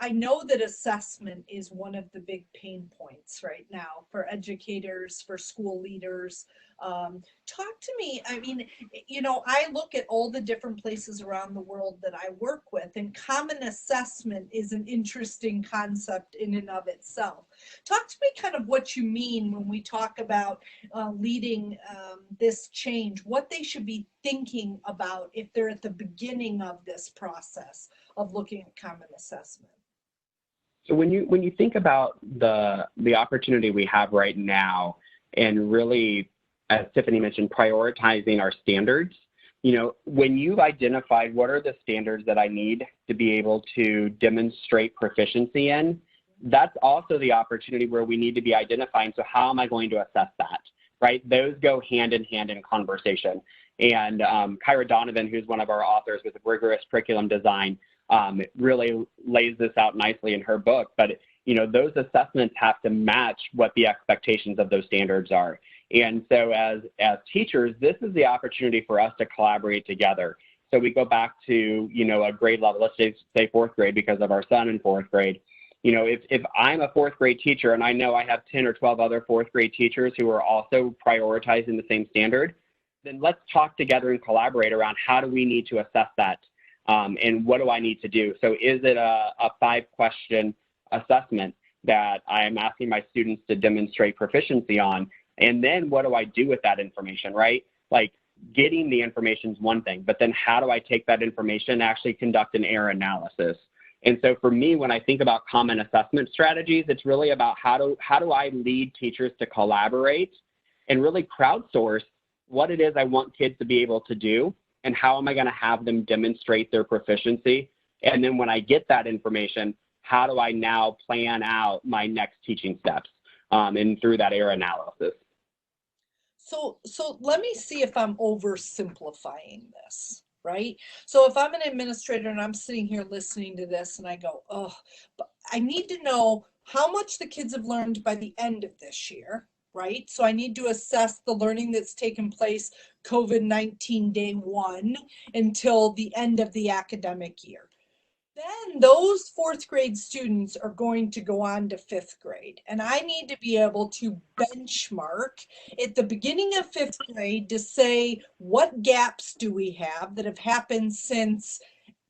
I know that assessment is one of the big pain points right now for educators, for school leaders. Talk to me. I mean, I look at all the different places around the world that I work with, and common assessment is an interesting concept in and of itself. Talk to me kind of what you mean when we talk about leading this change, what they should be thinking about if they're at the beginning of this process of looking at common assessment. So when you think about the opportunity we have right now, and really, as Tiffany mentioned, prioritizing our standards, when you've identified what are the standards that I need to be able to demonstrate proficiency in, that's also the opportunity where we need to be identifying, so how am I going to assess that, right? Those go hand in conversation. And Kyra Donovan, who's one of our authors with Rigorous Curriculum Design, really lays this out nicely in her book. But those assessments have to match what the expectations of those standards are. And so as teachers, this is the opportunity for us to collaborate together. So we go back to a grade level, let's say fourth grade, because of our son in fourth grade. If I'm a fourth grade teacher and I know I have 10 or 12 other fourth grade teachers who are also prioritizing the same standard, then let's talk together and collaborate around how do we need to assess that. And what do I need to do? So is it a 5-question assessment that I am asking my students to demonstrate proficiency on? And then what do I do with that information, right? Like, getting the information is one thing, but then how do I take that information and actually conduct an error analysis? And so for me, when I think about common assessment strategies, it's really about how do I lead teachers to collaborate and really crowdsource what it is I want kids to be able to do, and how am I going to have them demonstrate their proficiency? And then when I get that information, how do I now plan out my next teaching steps and through that error analysis? So let me see if I'm oversimplifying this, right? So if I'm an administrator and I'm sitting here listening to this and I go, oh, but I need to know how much the kids have learned by the end of this year, right? So I need to assess the learning that's taken place COVID-19 day one until the end of the academic year. Then those fourth grade students are going to go on to fifth grade. And I need to be able to benchmark at the beginning of fifth grade to say, what gaps do we have that have happened since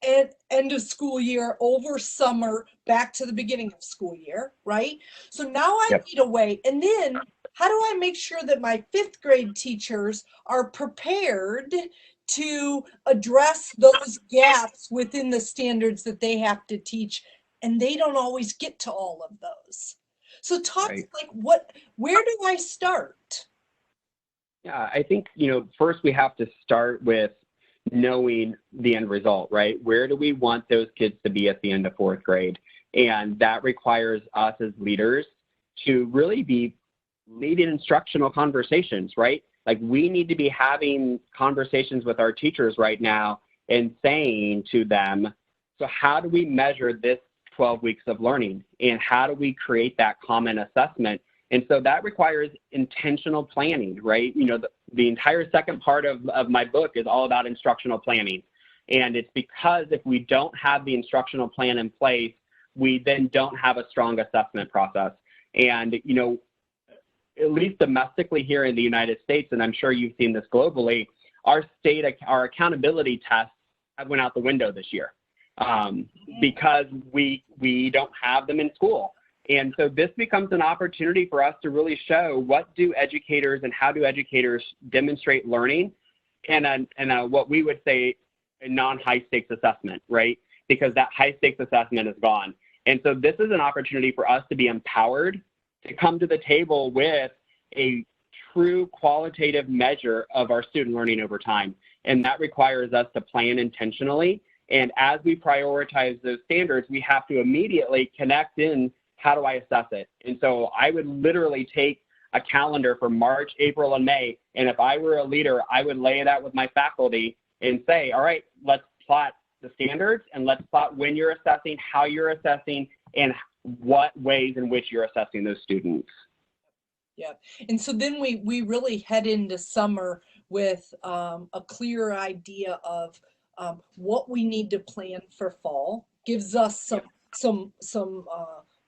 end of school year, over summer, back to the beginning of school year, right? So now I Yep. need a way. And then how do I make sure that my fifth grade teachers are prepared to address those gaps within the standards that they have to teach? And they don't always get to all of those. So talk Right. like where do I start? Yeah, I think, first we have to start with knowing the end result, right? Where do we want those kids to be at the end of fourth grade? And that requires us as leaders to really be leading instructional conversations, right? Like, we need to be having conversations with our teachers right now and saying to them, so how do we measure this 12 weeks of learning? And how do we create that common assessment? And so that requires intentional planning, right? The entire second part of my book is all about instructional planning. And it's because if we don't have the instructional plan in place, we then don't have a strong assessment process. And, at least domestically here in the United States, and I'm sure you've seen this globally, our accountability tests went out the window this year because we don't have them in school. And so this becomes an opportunity for us to really show what do educators and how do educators demonstrate learning and what we would say a non-high stakes assessment, right? Because that high stakes assessment is gone. And so this is an opportunity for us to be empowered to come to the table with a true qualitative measure of our student learning over time. And that requires us to plan intentionally. And as we prioritize those standards, we have to immediately connect in, how do I assess it? And so I would literally take a calendar for March, April, and May. And if I were a leader, I would lay it out with my faculty and say, all right, let's plot the standards and let's plot when you're assessing, how you're assessing, and what ways in which you're assessing those students. Yeah. And so then we really head into summer with a clear idea of what we need to plan for fall, gives us some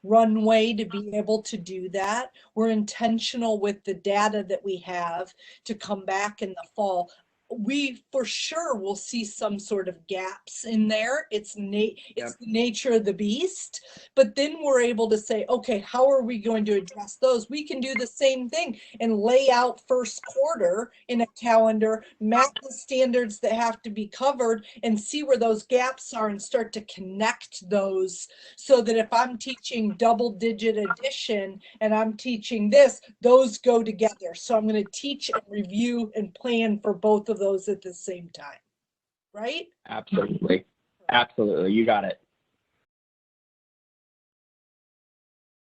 runway to be able to do that. We're intentional with the data that we have to come back in the fall. We for sure will see some sort of gaps in there. It's Yep. the nature of the beast. But then we're able to say, okay, how are we going to address those? We can do the same thing and lay out first quarter in a calendar, map the standards that have to be covered, and see where those gaps are and start to connect those, so that if I'm teaching double-digit addition and I'm teaching this, those go together. So I'm going to teach and review and plan for both of those at the same time, right? Absolutely. Absolutely. You got it.